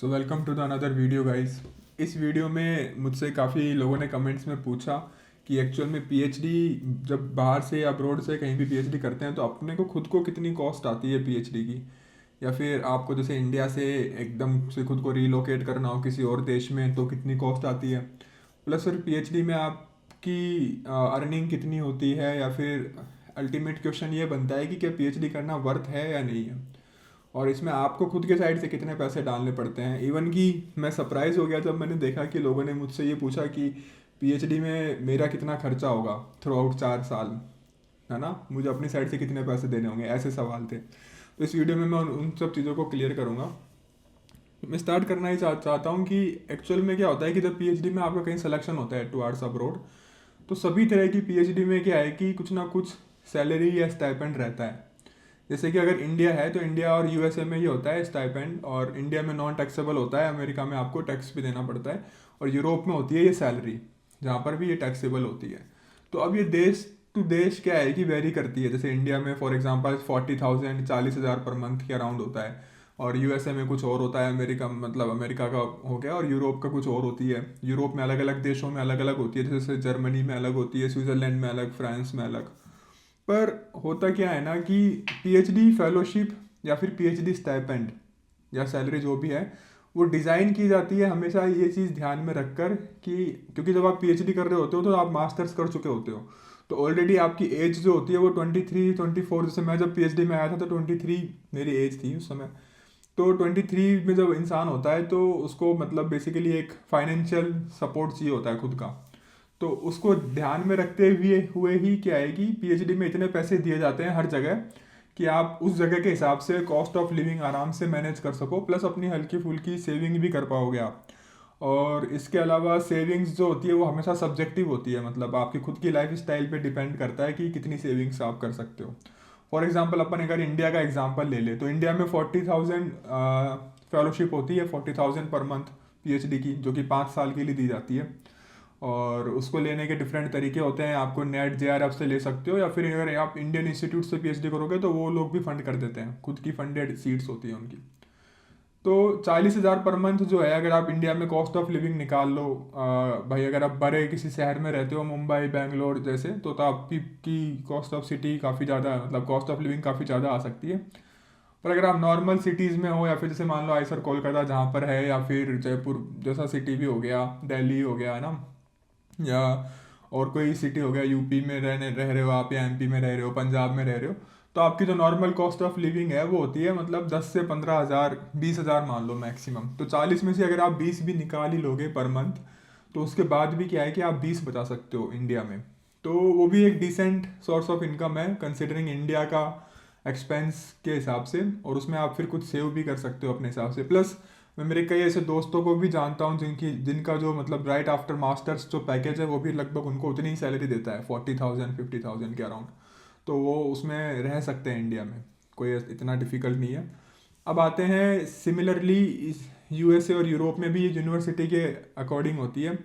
So welcome to the another video guys. इस वीडियो में मुझसे काफ़ी लोगों ने कमेंट्स में पूछा कि एक्चुअल में पीएचडी जब बाहर से या अब्रॉड से कहीं भी पीएचडी करते हैं तो अपने को खुद को कितनी कॉस्ट आती है पीएचडी की, या फिर आपको जैसे इंडिया से एकदम से खुद को रीलोकेट करना हो किसी और देश में तो कितनी कॉस्ट आती है, प्लस फिर पीएचडी में आपकी अर्निंग कितनी होती है, या फिर अल्टीमेट क्वेश्चन ये बनता है कि क्या पीएचडी करना वर्थ है या नहीं है, और इसमें आपको खुद के साइड से कितने पैसे डालने पड़ते हैं। इवन कि मैं सरप्राइज हो गया जब मैंने देखा कि लोगों ने मुझसे ये पूछा कि पीएचडी में मेरा कितना खर्चा होगा थ्रू आउट 4 साल, है ना, मुझे अपनी साइड से कितने पैसे देने होंगे, ऐसे सवाल थे। तो इस वीडियो में मैं उन सब चीज़ों को क्लियर करूँगा। मैं स्टार्ट करना ही चाहता हूँ कि एक्चुअल में क्या होता है कि जब पीएचडी में आपका कहीं सिलेक्शन होता है टुवार्ड्स अब्रॉड, तो सभी तरह की पीएचडी में क्या है कि कुछ ना कुछ सैलरी या स्टाइपेंड रहता है। जैसे कि अगर इंडिया है तो इंडिया और यूएसए में ये होता है स्टाइपेंड, और इंडिया में नॉन टैक्सेबल होता है, अमेरिका में आपको टैक्स भी देना पड़ता है, और यूरोप में होती है ये सैलरी, जहाँ पर भी ये टैक्सेबल होती है। तो अब ये देश टू देश क्या है कि वेरी करती है। जैसे इंडिया में फॉर एग्जांपल 40,000 40,000 पर मंथ के अराउंड होता है, और यूएसए में कुछ और होता है, अमेरिका मतलब अमेरिका का हो गया, और यूरोप का कुछ और होती है। यूरोप में अलग अलग देशों में अलग अलग होती है, जैसे जर्मनी में अलग होती है, स्विट्ज़रलैंड में अलग, फ्रांस में अलग। पर होता क्या है ना कि पीएचडी फेलोशिप या फिर पीएचडी स्टाइपेंड या सैलरी जो भी है वो डिज़ाइन की जाती है हमेशा ये चीज़ ध्यान में रखकर कि क्योंकि जब आप पीएचडी कर रहे होते हो तो आप मास्टर्स कर चुके होते हो, तो ऑलरेडी आपकी एज जो होती है वो 23 24, जैसे मैं जब पीएचडी में आया था तो 23 मेरी एज थी उस समय। तो 23 में जब इंसान होता है तो उसको मतलब बेसिकली एक फाइनेंशियल सपोर्ट चाहिए होता है खुद का। तो उसको ध्यान में रखते हुए ही क्या है कि पीएचडी में इतने पैसे दिए जाते हैं हर जगह कि आप उस जगह के हिसाब से कॉस्ट ऑफ लिविंग आराम से मैनेज कर सको, प्लस अपनी हल्की फुल्की सेविंग भी कर पाओगे आप। और इसके अलावा सेविंग्स जो होती है वो हमेशा सब्जेक्टिव होती है, मतलब आपकी खुद की लाइफ स्टाइल पे डिपेंड करता है कि कितनी सेविंग्स आप कर सकते हो। फॉर एग्जांपल अपन अगर इंडिया का एग्जांपल ले ले तो इंडिया में 40,000 फेलोशिप होती है, 40,000 पर मंथ पीएचडी की, जो कि 5 साल के लिए दी जाती है। और उसको लेने के डिफरेंट तरीके होते हैं, आपको नेट जेआरएफ से ले सकते हो, या फिर अगर आप इंडियन इंस्टीट्यूट से पीएचडी करोगे तो वो लोग भी फंड कर देते हैं, खुद की फंडेड सीट्स होती हैं उनकी। तो 40,000 पर मंथ जो है, अगर आप इंडिया में कॉस्ट ऑफ लिविंग निकाल लो, भाई अगर आप बड़े किसी शहर में रहते हो, मुंबई बेंगलोर जैसे, तो आपकी की कॉस्ट ऑफ सिटी काफ़ी ज़्यादा, मतलब कॉस्ट ऑफ लिविंग काफ़ी ज़्यादा आ सकती है। पर अगर आप नॉर्मल सिटीज़ में हो, या फिर जैसे मान लो आइसर कोलकाता जहाँ पर है, या फिर जयपुर जैसा सिटी भी हो गया, दिल्ली हो गया, है ना, या और कोई सिटी हो गया, यूपी में रह रहे हो आप, या एमपी में रह रहे हो, पंजाब में रह रहे हो, तो आपकी जो नॉर्मल कॉस्ट ऑफ लिविंग है वो होती है मतलब 10 से 15 हज़ार, 20 हज़ार मान लो मैक्सिमम। तो 40 में से अगर आप 20 भी निकाल ही लोगे पर मंथ, तो उसके बाद भी क्या है कि आप 20 बचा सकते हो इंडिया में। तो वो भी एक डिसेंट सोर्स ऑफ इनकम है कंसिडरिंग इंडिया का एक्सपेंस के हिसाब से, और उसमें आप फिर कुछ सेव भी कर सकते हो अपने हिसाब से। प्लस मैं मेरे कई ऐसे दोस्तों को भी जानता हूँ जिनका जो मतलब राइट आफ्टर मास्टर्स जो पैकेज है वो भी लगभग उनको उतनी ही सैलरी देता है, 40,000 50,000 के अराउंड। तो वो उसमें रह सकते हैं इंडिया में, कोई इतना डिफिकल्ट नहीं है। अब आते हैं सिमिलरली यूएसए और यूरोप में भी ये यूनिवर्सिटी के अकॉर्डिंग होती है।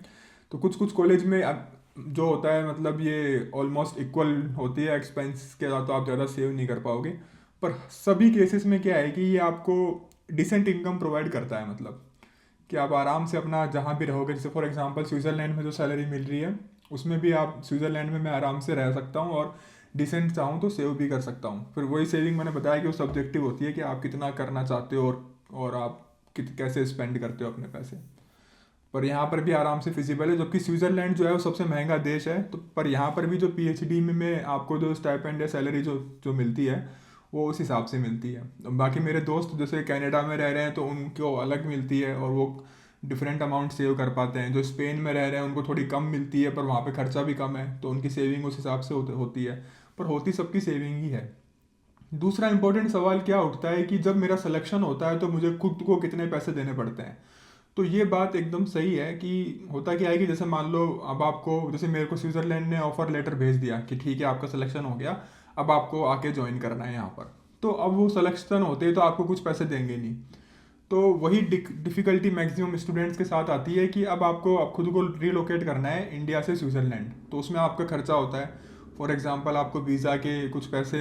तो कुछ कुछ कॉलेज में जो होता है मतलब ये ऑलमोस्ट इक्वल होती है एक्सपेंस के साथ, तो आप ज़्यादा सेव नहीं कर पाओगे। पर सभी केसेस में क्या है कि ये आपको डिसेंट इनकम प्रोवाइड करता है, मतलब कि आप आराम से अपना जहाँ भी रहोगे, जैसे फॉर एग्जांपल स्विट्ज़रलैंड में जो सैलरी मिल रही है उसमें भी आप स्विट्ज़रलैंड में मैं आराम से रह सकता हूँ, और डिसेंट चाहूँ तो सेव भी कर सकता हूँ। फिर वही सेविंग मैंने बताया कि वो सब्जेक्टिव होती है कि आप कितना करना चाहते हो, और आप कैसे स्पेंड करते हो अपने पैसे। पर यहाँ पर भी आराम से फिजिबल है, जबकि स्विट्ज़रलैंड जो है वो सबसे महंगा देश है। तो पर यहाँ पर भी जो पीएचडी में आपको जो स्टाइपेंड या सैलरी जो जो मिलती है वो उस हिसाब से मिलती है। बाकी मेरे दोस्त जैसे कनाडा में रह रहे हैं तो उनको अलग मिलती है, और वो डिफरेंट अमाउंट सेव कर पाते हैं। जो स्पेन में रह रहे हैं उनको थोड़ी कम मिलती है, पर वहाँ पे खर्चा भी कम है, तो उनकी सेविंग उस हिसाब से होती है। पर होती सबकी सेविंग ही है। दूसरा इंपॉर्टेंट सवाल क्या उठता है कि जब मेरा सिलेक्शन होता है तो मुझे खुद को कितने पैसे देने पड़ते हैं। तो ये बात एकदम सही है कि होता क्या है कि जैसे मान लो अब आपको, जैसे मेरे को स्विट्ज़रलैंड ने ऑफर लेटर भेज दिया कि ठीक है आपका सिलेक्शन हो गया, अब आपको आके ज्वाइन करना है यहाँ पर। तो अब वो सिलेक्शन होते हैं तो आपको कुछ पैसे देंगे नहीं। तो वही डिफ़िकल्टी मैक्सिमम स्टूडेंट्स के साथ आती है कि अब खुद को रीलोकेट करना है इंडिया से स्विट्ज़रलैंड, तो उसमें आपका खर्चा होता है। फॉर एग्जांपल आपको वीज़ा के कुछ पैसे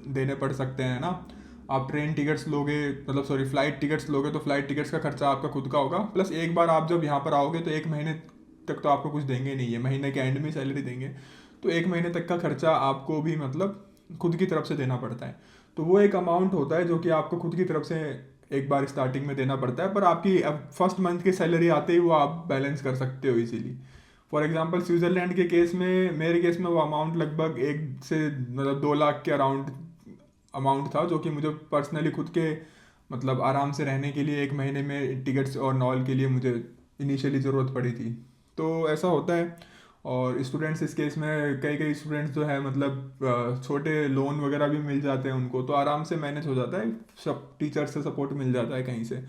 देने पड़ सकते हैं ना, आप ट्रेन टिकट्स लोगे, मतलब सॉरी फ्लाइट टिकट्स लोगे तो फ्लाइट टिकट्स का खर्चा आपका खुद का होगा, प्लस एक बार आप जब यहाँ पर आओगे तो 1 महीने तक तो आपको कुछ देंगे नहीं है, महीने के एंड में सैलरी देंगे, तो 1 महीने तक का खर्चा आपको भी मतलब खुद की तरफ से देना पड़ता है। तो वो एक अमाउंट होता है जो कि आपको खुद की तरफ से एक बार स्टार्टिंग में देना पड़ता है, पर आपकी फर्स्ट मंथ की सैलरी आते ही वो आप बैलेंस कर सकते हो इजीली। फॉर एग्जांपल स्विट्ज़रलैंड के केस में, मेरे केस में वो अमाउंट लगभग 1 से 2 लाख के अराउंड अमाउंट था, जो कि मुझे पर्सनली खुद के मतलब आराम से रहने के लिए 1 महीने में टिकट्स और नॉल के लिए मुझे इनिशियली ज़रूरत पड़ी थी। तो ऐसा होता है। और स्टूडेंट्स इस केस में कई कई स्टूडेंट्स जो है मतलब छोटे लोन वगैरह भी मिल जाते हैं उनको, तो आराम से मैनेज हो जाता है, सब टीचर से सपोर्ट मिल जाता है कहीं से,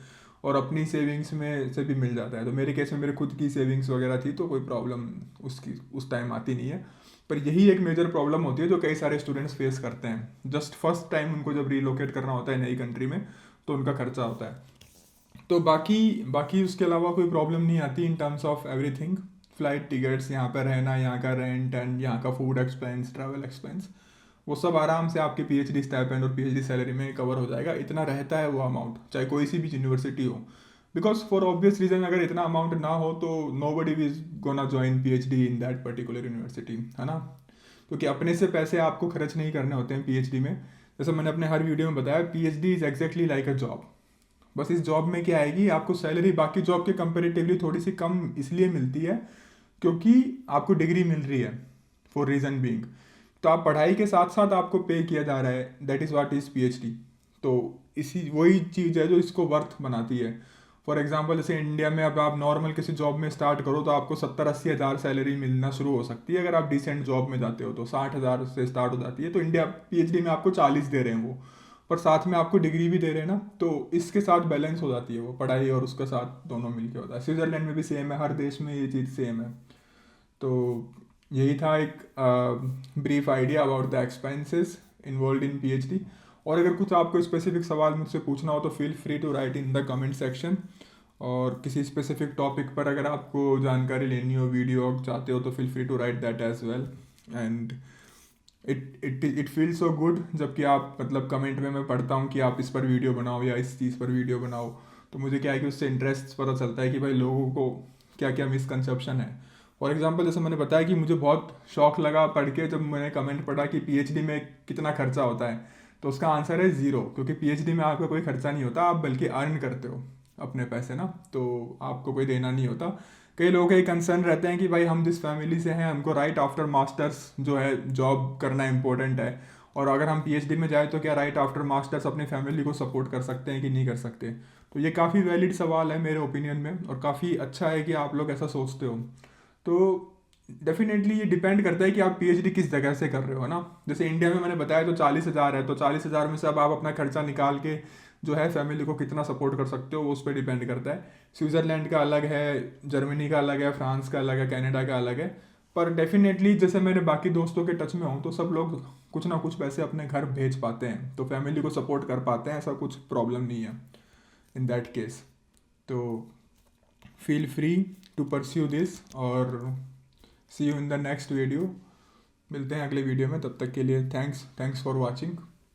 और अपनी सेविंग्स में से भी मिल जाता है। तो मेरे केस में मेरे खुद की सेविंग्स वगैरह थी, तो कोई प्रॉब्लम उसकी उस टाइम आती नहीं है। पर यही एक मेजर प्रॉब्लम होती है जो कई सारे स्टूडेंट्स फेस करते हैं, जस्ट फर्स्ट टाइम उनको जब रीलोकेट करना होता है नई कंट्री में, तो उनका खर्चा होता है। तो बाकी बाकी उसके अलावा कोई प्रॉब्लम नहीं आती in terms of everything. Flight tickets, यहाँ पर रहना, यहाँ का रेंट एंड यहाँ का फूड एक्सपेंस, ट्रैवल एक्सपेंस, वो सब आराम से आपके पीएचडी स्टाइपेंड और पीएचडी सैलरी में कवर हो जाएगा। इतना रहता है वो अमाउंट, चाहे कोई सी भी यूनिवर्सिटी हो। बिकॉज फॉर ऑब्वियस रीजन, अगर इतना अमाउंट ना हो तो nobody is gonna join PhD in that particular university, है ना। क्योंकि अपने से पैसे आपको खर्च नहीं करने होते हैं पीएचडी में। जैसे मैंने अपने हर वीडियो में बताया, PhD is exactly like a job. बस इस जॉब में क्या आएगी, आपको सैलरी बाकी जॉब के कंपेरेटिवली थोड़ी सी कम इसलिए मिलती है क्योंकि आपको डिग्री मिल रही है, फॉर रीज़न बीइंग। तो आप पढ़ाई के साथ साथ आपको पे किया जा रहा है, that is what is PhD. तो इसी वही चीज़ है जो इसको वर्थ बनाती है। फॉर एग्जांपल जैसे इंडिया में अब आप नॉर्मल किसी जॉब में स्टार्ट करो तो आपको 70-80 हज़ार सैलरी मिलना शुरू हो सकती है। अगर आप डिसेंट जॉब में जाते हो तो 60 हज़ार से स्टार्ट हो जाती है। तो इंडिया पीएचडी में आपको 40 दे रहे हैं वो, पर साथ में आपको डिग्री भी दे रहे हैं ना, तो इसके साथ बैलेंस हो जाती है वो, पढ़ाई और उसके साथ दोनों मिलके होता है। स्विट्ज़रलैंड में भी सेम है, हर देश में ये चीज़ सेम है। तो यही था एक brief idea about the expenses involve in PhD. और अगर कुछ आपको स्पेसिफिक सवाल मुझसे पूछना हो तो feel free to write in the comment section. और किसी स्पेसिफिक टॉपिक पर अगर आपको जानकारी लेनी हो, वीडियो चाहते हो, तो feel free to write that as well. And it feel so good जबकि आप मतलब कमेंट में मैं पढ़ता हूँ कि आप इस पर वीडियो बनाओ या इस चीज़ पर वीडियो बनाओ, तो मुझे क्या है कि उससे इंटरेस्ट पता चलता है कि भाई लोगों को क्या क्या मिसकंसेप्शन है। फॉर एग्जांपल जैसे मैंने बताया कि मुझे बहुत शौक लगा पढ़ के जब मैंने कमेंट पढ़ा कि पीएचडी में कितना खर्चा होता है, तो उसका आंसर है ज़ीरो। क्योंकि पीएचडी में आपका कोई खर्चा नहीं होता, आप बल्कि अर्न करते हो अपने पैसे ना, तो आपको कोई देना नहीं होता। कई लोगों के कंसर्न रहते हैं कि भाई हम जिस फैमिली से हैं हमको राइट आफ्टर मास्टर्स जो है जॉब करना इंपॉर्टेंट है, और अगर हम पीएचडी में जाए तो क्या राइट आफ्टर मास्टर्स अपनी फैमिली को सपोर्ट कर सकते हैं कि नहीं कर सकते। तो ये काफ़ी वैलिड सवाल है मेरे ओपिनियन में, और काफ़ी अच्छा है कि आप लोग ऐसा सोचते हो। तो डेफिनेटली ये डिपेंड करता है कि आप पीएचडी किस जगह से कर रहे हो ना। जैसे इंडिया में मैंने बताया तो 40 हज़ार है, तो 40 हज़ार में से अब आप अपना खर्चा निकाल के जो है फैमिली को कितना सपोर्ट कर सकते हो वो उस पर डिपेंड करता है। स्विट्ज़रलैंड का अलग है, जर्मनी का अलग है, फ्रांस का अलग है, कनाडा का अलग है। पर डेफिनेटली जैसे मेरे बाकी दोस्तों के टच में हूँ तो सब लोग कुछ ना कुछ पैसे अपने घर भेज पाते हैं, तो फैमिली को सपोर्ट कर पाते हैं, ऐसा कुछ प्रॉब्लम नहीं है इन दैट केस। तो feel free to pursue this, और see you in the next video. मिलते हैं अगले वीडियो में, तब तक के लिए थैंक्स फॉर वॉचिंग।